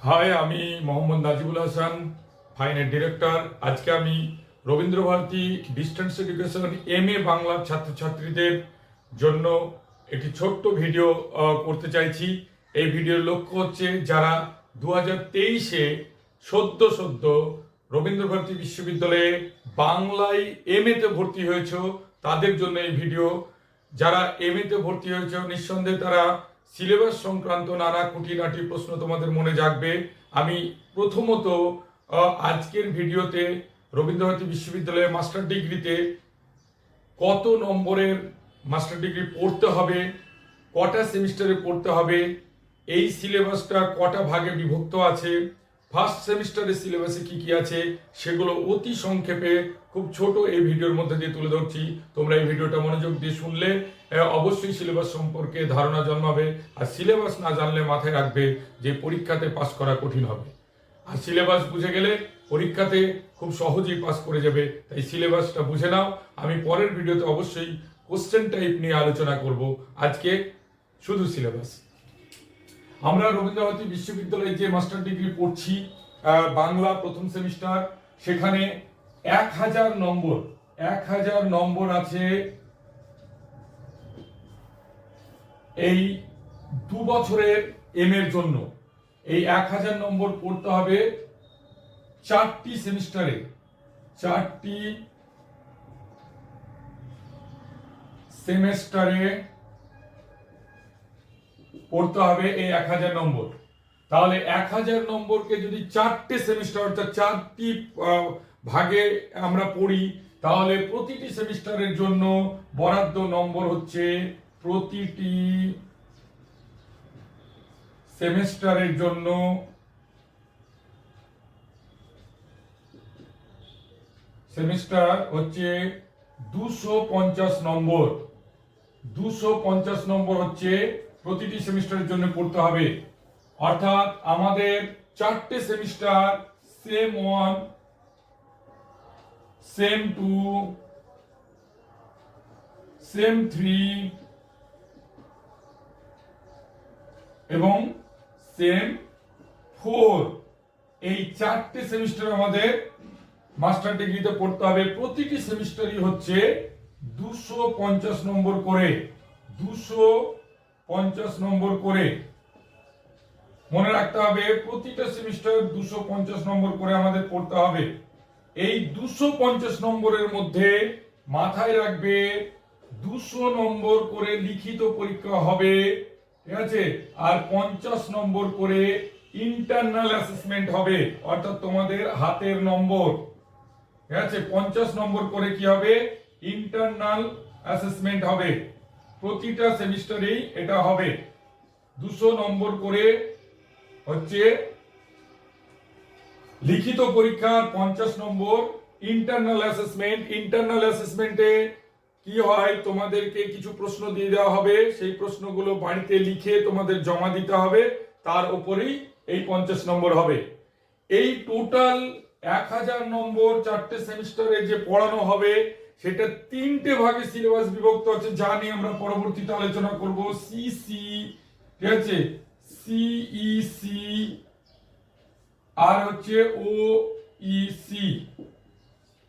High, আমি Mohammad Najibul Hasan, ফাইনের director. আজকে আমি রবীন্দ্রভারতী ডিস্টেন্স এডুকেশন MA বাংলার ছাত্রছাত্রীদের জন্য একটি ছোট্ট ভিডিও করতে চাইছি। এই ভিডিওর লক্ষ্য হচ্ছে যারা 2023-এ সদ্য রবীন্দ্রভারতী বিশ্ববিদ্যালয়ে বাংলায় MA-তে ভর্তি হয়েছে তাদের জন্য এই ভিডিও। যারা MA-তে ভর্তি হয়েছে নিঃসন্দেহে তারা সিলেবাস সংক্রান্ত নানা খুঁটিনাটি প্রশ্ন তোমাদের মনে জাগবে। আমি প্রথমত আজকের ভিডিওতে রবীন্দ্রভারতী বিশ্ববিদ্যালয়ের মাস্টার ডিগ্রিতে কত নম্বরের মাস্টার ডিগ্রি পড়তে হবে, কটা সেমিস্টারে পড়তে হবে, এই সিলেবাসটা কটা ভাগে বিভক্ত আছে, ফার্স্ট সেমিস্টারের সিলেবাসে কি কি আছে, সেগুলো অতি সংক্ষেপে খুব ছোট এই ভিডিওর মধ্যে দিয়ে তুলে ধরছি। তোমরা এই ভিডিওটা মনোযোগ দিয়ে শুনলে অবশ্যই সিলেবাস সম্পর্কে ধারণা জন্মাবে। আর সিলেবাস না জানলে মাথায় রাখবে যে পরীক্ষাতে পাস করা কঠিন হবে, আর সিলেবাস বুঝে গেলে পরীক্ষাতে খুব সহজেই পাস করে যাবে। তাই সিলেবাসটা বুঝে নাও। আমি পরের ভিডিওতে অবশ্যই কোশ্চেন টাইপ নিয়ে আলোচনা করব, আজকে শুধু সিলেবাস। আমরা রবীন্দ্রভারতী বিশ্ববিদ্যালয়ে যে মাস্টার ডিগ্রি পড়ছি বাংলা প্রথম সেমিস্টার, সেখানে 1000 নম্বর আছে এই 2 বছরের MA-র জন্য। এই 1000 নম্বর পড়তে হবে 4টি সেমিস্টারে, 4টি সেমিস্টারে পড়তে হবে এই 1000 নম্বর। তাহলে 1000 নম্বরকে যদি 4টে সেমিস্টার অর্থাৎ 4টি ভাগে আমরা পড়ি, তাহলে প্রতিটি সেমিস্টারের জন্য বরাদ্দ নম্বর হচ্ছে, প্রতিটি সেমিস্টারের জন্য সেমিস্টার হচ্ছে 250 নম্বর। 250 নম্বর হচ্ছে প্রতিটি সেমিস্টারের জন্য পড়তে হবে। অর্থাৎ আমাদের 4টে সেমিস্টার, সেম 1, সেম 2, সেম 3 এবং সেম 4, এই 4টে সেমিস্টার আমাদের মাস্টার ডিগ্রিতে পড়তে হবে। প্রতিটি সেমিস্টারই হচ্ছে 250 নম্বর করে, 250 নম্বর করে। মনে রাখতে হবে প্রতিটা সেমিস্টার 250 নম্বর করে আমাদের পড়তে হবে। এই 250 নম্বরের মধ্যে মাথায় রাখবে 200 নম্বর করে লিখিত পরীক্ষা হবে, ঠিক আছে? আর 50 নম্বর করে ইন্টারনাল অ্যাসেসমেন্ট হবে, অর্থাৎ তোমাদের হাতের নম্বর, ঠিক আছে? 50 নম্বর করে কি হবে? ইন্টারনাল অ্যাসেসমেন্ট হবে। প্রতিটা সেমিস্টারেই এটা হবে। 200 নম্বর করে হচ্ছে লিখিত পরীক্ষার 50 নম্বর ইন্টারনাল অ্যাসেসমেন্ট। ইন্টারনাল অ্যাসেসমেন্টে কি হয়, তোমাদেরকে কিছু প্রশ্ন দিয়ে দেওয়া হবে, সেই প্রশ্নগুলো বাড়িতে লিখে তোমাদের জমা দিতে হবে, তার উপরেই এই 50 নম্বর হবে। এই টোটাল 1000 নম্বর 4টে সেমিস্টারে যে পড়ানো হবে, সেটা 3টে ভাগে সিলেবাস বিভক্ত আছে, যা নিয়ে আমরা পরবর্তীতে আলোচনা করব। সিসি, ঠিক আছে, সিইসি আর হচ্ছে ওইসি,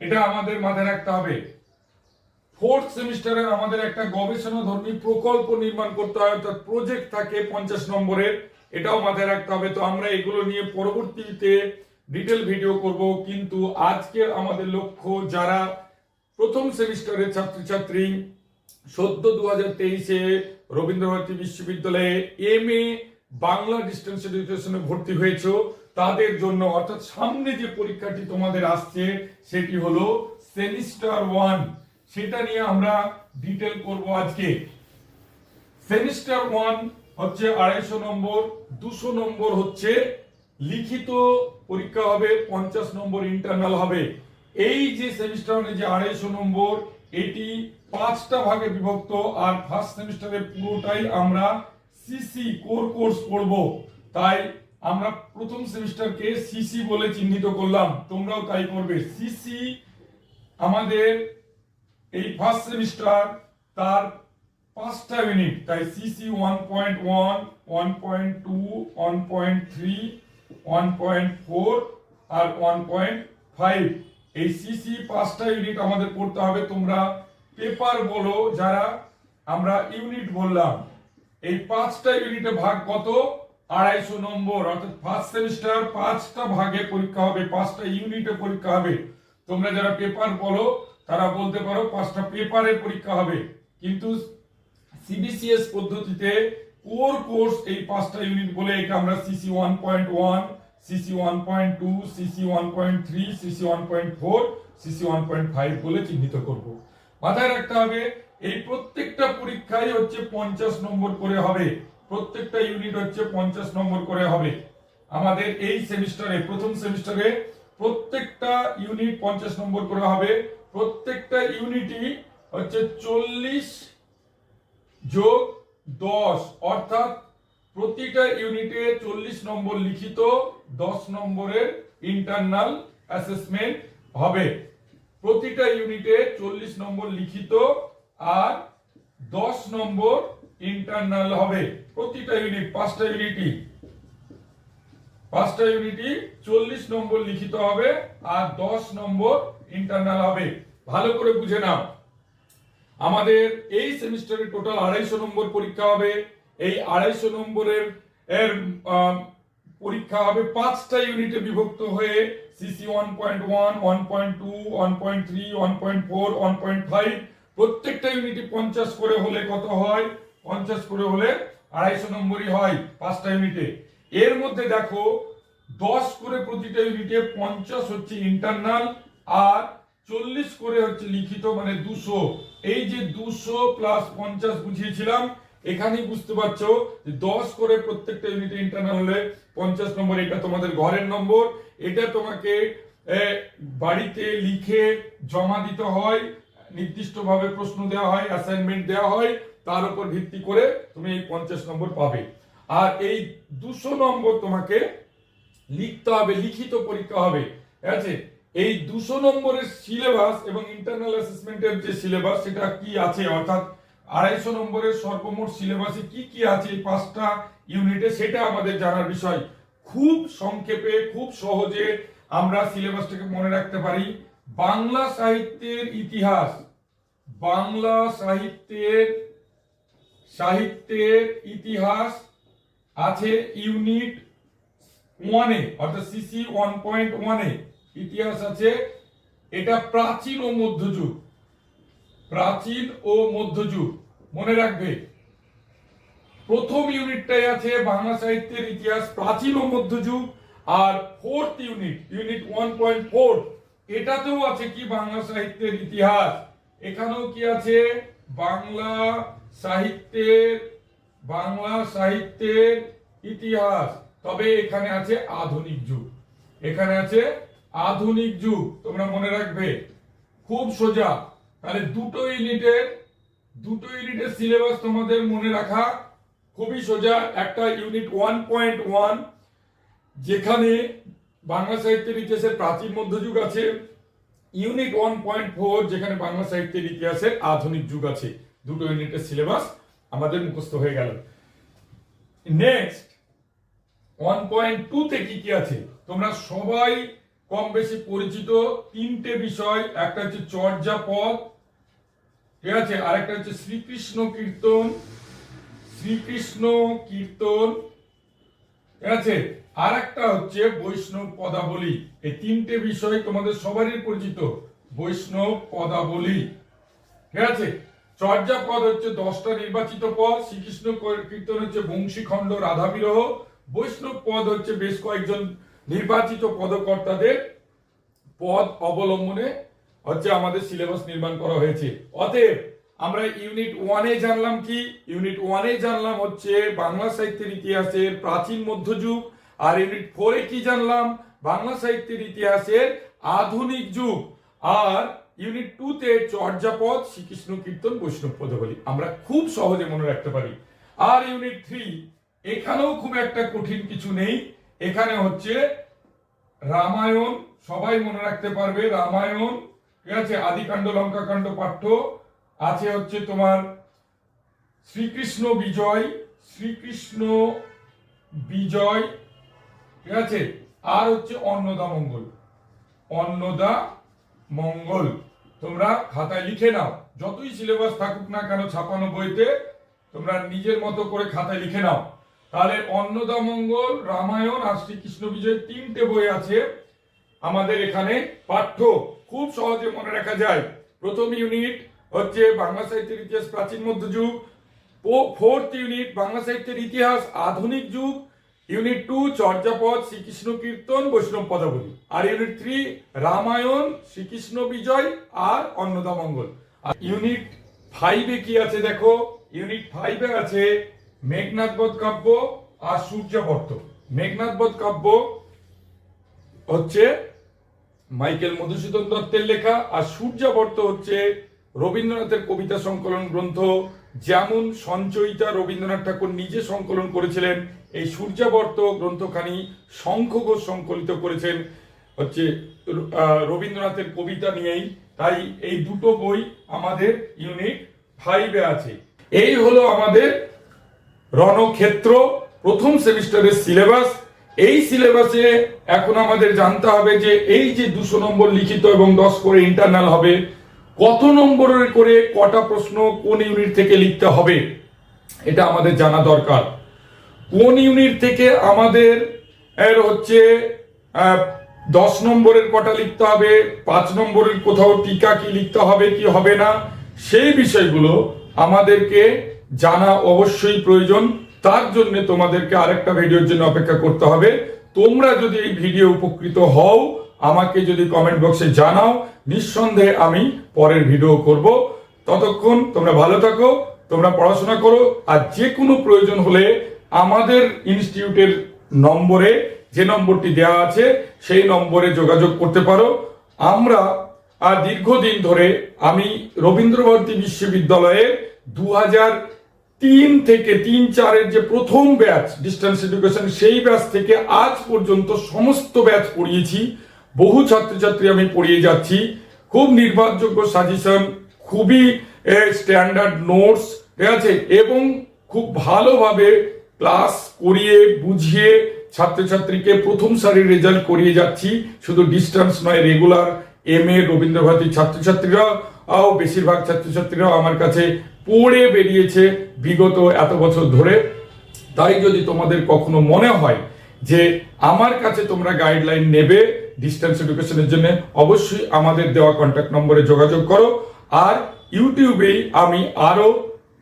এটা আমাদের মাথায় রাখতে হবে। ফোর্থ সেমিস্টারে আমাদের একটা গবেষণাধর্মী প্রকল্প নির্মাণ করতে হয়, অর্থাৎ প্রজেক্ট থাকে 50 নম্বরের, এটাও মাথায় রাখতে হবে। তো আমরা এগুলো নিয়ে পরবর্তীতে ডিটেল ভিডিও করব, কিন্তু আজকে আমাদের লক্ষ্য যারা প্রথম সেমিস্টারের ছাত্রছাত্রী সদ্য 2023-এ রবীন্দ্রভারতী বিশ্ববিদ্যালয়ে MA বাংলা ডিস্টেন্স এডুকেশনে ভর্তি হয়েছে তাদের জন্য, অর্থাৎ সামনে যে পরীক্ষাটি তোমাদের আসছে সেটি হলো সেমিস্টার 1, সেটা নিয়ে আমরা ডিটেল করব আজকে। সেমিস্টার 1 হচ্ছে 250 নম্বর, 200 নম্বর হচ্ছে লিখিত পরীক্ষা হবে, 50 নম্বর ইন্টারনাল হবে। এই যে সেমিস্টার যে 250 নম্বর, এটি 5টা ভাগে বিভক্ত। আর ফার্স্ট সেমিস্টারে পুরোটাই আমরা সিসি কোর কোর্স পড়ব, তাই আমরা প্রথম সেমিস্টারকে সিসি বলে চিহ্নিত করলাম, তোমরাও তাই করবে। সিসি আমাদের এই ফার্স্ট সেমিস্টার, তার 5টা ইউনিট, তাই সিসি 1.1, 1.2, 1.3 1.4 আর 1.5। এই সিসি 5টা ইউনিট আমাদের পড়তে হবে। তোমরা পেপার বলো যারা, আমরা ইউনিট বললাম। এই 5টা ইউনিটে ভাগ কত? 250 নম্বর। অর্থাৎ ফার্স্ট সেমিস্টার 5টা ভাগে পরীক্ষা হবে, 5টা ইউনিটে পরীক্ষা হবে। তোমরা যারা পেপার বলো তারা বলতে পারো 5টা পেপারে পরীক্ষা হবে। কিন্তু সিবিসিএস পদ্ধতিতে কোর কোর্স এই 5টা ইউনিট বলে এটা আমরা CC 1.1, CC 1.2, CC 1.3, CC 1.4, CC 1.5 বলে চিহ্নিত করব। মাথায় রাখতে হবে এই প্রত্যেকটা পরীক্ষাই হচ্ছে 50 নম্বর করে হবে। প্রত্যেকটা ইউনিট হচ্ছে 50 নম্বর করে হবে। আমাদের এই সেমিস্টারে, প্রথম সেমিস্টারে প্রত্যেকটা ইউনিট 50 নম্বর করে হবে। প্রত্যেকটা ইউনিটই হচ্ছে 40 যোগ 10, অর্থাৎ প্রতিটা ইউনিটে 40 নম্বর লিখিত, 10 নম্বরের ইন্টারনাল অ্যাসেসমেন্ট হবে। প্রতিটা ইউনিটে 40 নম্বর লিখিত আর 10 নম্বর ইন্টারনাল হবে। প্রতিটা ইউনিট, 5টা ইউনিটই 40 নম্বর লিখিত হবে আর 10 নম্বর ইন্টারনাল হবে। ভালো করে বুঝে নাও, আমাদের এই সেমিস্টারে টোটাল 250 নম্বর পরীক্ষা হবে। এই 250 নম্বরের পরীক্ষা হবে 5টা ইউনিটে বিভক্ত হয়ে, সিসি 1.1, 1.2, 1.3, 1.4, 1.5। প্রত্যেকটা ইউনিটে 50 করে হলে কত হয়? 50 করে হলে 250 নম্বরই হয় 5টা ইউনিটে। এর মধ্যে দেখো 10 করে প্রতিটা ইউনিটে 50 হচ্ছে ইন্টারনাল আর 40 করে হচ্ছে লিখিত, মানে 200। এই যে 200 প্লাস 50 বুঝিয়েছিলাম, এখানেই বুঝতে পারছো যে 10 করে প্রত্যেকটা ইউনিটে ইন্টারনাল হলে 50 নম্বর। এটা তোমাদের ঘরের নম্বর। এটা তোমাকে বাড়িতে লিখে জমা দিতে হয়, নির্দিষ্টভাবে প্রশ্ন দেওয়া হয়, অ্যাসাইনমেন্ট দেওয়া হয়, তার উপর ভিত্তি করে তুমি এই 50 নম্বর পাবে। আর এই 200 নম্বর তোমাকে লিখতে হবে, লিখিত পরীক্ষা হবে। ঠিক আছে? এই 200 নম্বরের সিলেবাস এবং ইন্টারনাল অ্যাসেসমেন্টের যে সিলেবাস সেটা কি আছে, অর্থাৎ 250 নম্বরের সর্বমোট সিলেবাসে কি কি আছে এই 5টা ইউনিটে, সেটা আমাদের জানার বিষয়। খুব সংক্ষেপে, খুব সহজে আমরা সিলেবাসটাকে মনে রাখতে পারি। বাংলা সাহিত্যের ইতিহাস, বাংলা সাহিত্যের ইতিহাস আছে ইউনিট 1-এ, অর্থাৎ সিসি 1.1-এ ইতিহাস আছে। এটা প্রাচীন ও মধ্যযুগ, প্রাচীন ও মধ্যযুগ মনে রাখবে। প্রথম ইউনিটটাই আছে বাংলা সাহিত্যের ইতিহাস, প্রাচীন ও মধ্যযুগ। আর 4th ইউনিট, ইউনিট 1.4, এটাতেও আছে কি? বাংলা সাহিত্যের ইতিহাস। এখানেও কি আছে? বাংলা সাহিত্যের ইতিহাস। তবে এখানে আছে আধুনিক যুগ, এখানে আছে আধুনিক যুগ। তোমরা মনে রাখবে, খুব সোজা। তাহলে দুটো ইউনিটের সিলেবাস তোমাদের মনে রাখা খুবই সোজা। একটা ইউনিট 1.1 যেখানে বাংলা সাহিত্যের ইতিহাসের প্রাচীন মধ্যযুগ আছে, ইউনিট 1.4 যেখানে বাংলা সাহিত্যের ইতিহাসের আধুনিক যুগ আছে। দুটো ইউনিটের সিলেবাস আমাদের মুখস্থ হয়ে গেল। নেক্সট 1.2 তে কি কি আছে তোমরা সবাই কম বেশি পরিচিত। 3টে বিষয়, একটা হচ্ছে চর্যাপদ, ঠিক আছে, আরেকটা হচ্ছে শ্রীকৃষ্ণ কীর্তন, ঠিক আছে, আর একটা হচ্ছে বৈষ্ণব পদাবলী। এই 3টে বিষয় তোমাদের সবারই পরিচিত। বৈষ্ণব পদাবলী, ঠিক আছে। চর্যাপদ হচ্ছে 10টা নির্বাচিত পদ, শ্রীকৃষ্ণ কীর্তন হচ্ছে বংশীখণ্ড, রাধা বিরহ, বৈষ্ণব পদ হচ্ছে বেশ কয়েকজন নির্বাচিত পদকর্তাদের পদ অবলম্বনে হচ্ছে আমাদের সিলেবাস নির্মাণ করা হয়েছে। অতএব আমরা ইউনিট 1-এ জানলাম কি? ইউনিট 1-এ জানলাম হচ্ছে বাংলা সাহিত্যের ইতিহাসের প্রাচীন মধ্যযুগ। আর ইউনিট 4-এ কি জানলাম? বাংলা সাহিত্যের ইতিহাসের আধুনিক যুগ। আর ইউনিট 2-তে চর্যাপদ, শ্রীকৃষ্ণ কীর্তন, বৈষ্ণব পদাবলী আমরা খুব সহজে মনে রাখতে পারি। আর ইউনিট 3, এখানেও খুব একটা কঠিন কিছু নেই। এখানে হচ্ছে রামায়ণ, সবাই মনে রাখতে পারবে রামায়ণ, ঠিক আছে। আদিকাণ্ড, লঙ্কাকাণ্ড পাঠ্য আছে। হচ্ছে তোমার শ্রীকৃষ্ণ বিজয়, ঠিক আছে। আর হচ্ছে অন্নদা মঙ্গল, অন্নদা মঙ্গল তোমরা খাতায় লিখে নাও, যতই সিলেবাস থাকুক না কেন ছাপানো বইতে তোমরা নিজের মতো করে খাতায় লিখে নাও। তাহলে অন্নদা মঙ্গল, রামায়ণ আর শ্রীকৃষ্ণ বিজয় 3টে বই আছে আমাদের এখানে পাঠ্য, খুব সহজে মনে রাখা যায়। প্রথম ইউনিট হচ্ছে বাংলা সাহিত্যের ইতিহাস প্রাচীন মধ্যযুগ, ফোর্থ ইউনিট বাংলা সাহিত্যের ইতিহাস আধুনিক যুগ, ইউনিট 2 চর্যাপদ শ্রীকৃষ্ণ কীর্তন বৈষ্ণব পদাবলী, আর ইউনিট 3 রামায়ণ শ্রীকৃষ্ণ বিজয় আর অন্নদা মঙ্গল। আর ইউনিট 5-এ কি আছে দেখো, ইউনিট 5-এ আছে মেঘনাদ বধ কাব্য আর সূর্যাবর্ত। মেঘনাদ বধ কাব্য হচ্ছে মাইকেল মধুসূদন দত্তের লেখা, আর সূর্যাবর্ত হচ্ছে রবীন্দ্রনাথের কবিতা সংকলন গ্রন্থ। যেমন সঞ্চয়িতা রবীন্দ্রনাথ ঠাকুর নিজে সংকলন করেছিলেন, এই সূর্যাবর্ত গ্রন্থখানি শঙ্খ ঘোষ সংকলিত করেছেন হচ্ছে রবীন্দ্রনাথের কবিতা নিয়েই। তাই এই দুটো বই আমাদের ইউনিট 5-এ আছে। এই হলো আমাদের রণক্ষেত্র প্রথম সেমিস্টারের সিলেবাস। এই সিলেবাসে এখন আমাদের জানতে হবে যে এই যে 200 নম্বর লিখিত এবং 10 করে ইন্টারনাল হবে, কত নম্বরের করে কটা প্রশ্ন কোন ইউনিট থেকে লিখতে হবে এটা আমাদের জানা দরকার। কোন ইউনিট থেকে আমাদের হচ্ছে 10 নম্বরের কটা লিখতে হবে, 5 নম্বরের কোথাও টিকা কি লিখতে হবে কি হবে না, সেই বিষয়গুলো আমাদেরকে জানা অবশ্যই প্রয়োজন। তার জন্য তোমাদেরকে আরেকটা ভিডিওর জন্য অপেক্ষা করতে হবে। তোমরা যদি এই ভিডিও উপকৃত হও, আমাকে যদি কমেন্ট বক্সে জানাও, নিঃসন্দেহে আমি পরের ভিডিও করব। ততক্ষণ তোমরা ভালো থাকো, তোমরা পড়াশোনা করো, আর যে কোনো প্রয়োজন হলে আমাদের ইনস্টিটিউটের নম্বরে, যে নম্বরটি দেওয়া আছে সেই নম্বরে যোগাযোগ করতে পারো। আমরা দীর্ঘদিন ধরে আমি রবীন্দ্রভারতী বিশ্ববিদ্যালয়ে 2003 থেকে 3-4-এর যে প্রথম ব্যাচ ডিস্টেন্স এডুকেশন, সেই ব্যাচ থেকে আজ পর্যন্ত সমস্ত ব্যাচ পড়িয়েছি। বহু ছাত্রছাত্রী আমি পড়িয়ে যাচ্ছি। খুব নির্ভরযোগ্য সাজেশন, খুবই স্ট্যান্ডার্ড নোটস, ঠিক আছে, এবং খুব ভালোভাবে ক্লাস করিয়ে বুঝিয়ে ছাত্রছাত্রীকে প্রথম সারির রেজাল্ট করিয়ে যাচ্ছি। শুধু ডিস্টেন্স নয়, রেগুলার MA রবীন্দ্রভারতীর ছাত্রছাত্রীরাও, বেশিরভাগ ছাত্রছাত্রীরাও আমার কাছে পড়ে বেরিয়েছে বিগত এত বছর ধরে। তাই যদি তোমাদের কখনো মনে হয় যে আমার কাছে তোমরা গাইডলাইন নেবে ডিস্টেন্স এডুকেশনের জন্য, অবশ্যই আমাদের দেওয়া কন্ট্যাক্ট নম্বরে যোগাযোগ করো। আর ইউটিউবেই আমি আরো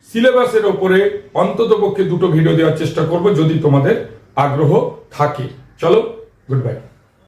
সিলেবাসের ওপরে অন্ততপক্ষে 2টো ভিডিও দেওয়ার চেষ্টা করব যদি তোমাদের আগ্রহ থাকে। চলো, গুড বাই।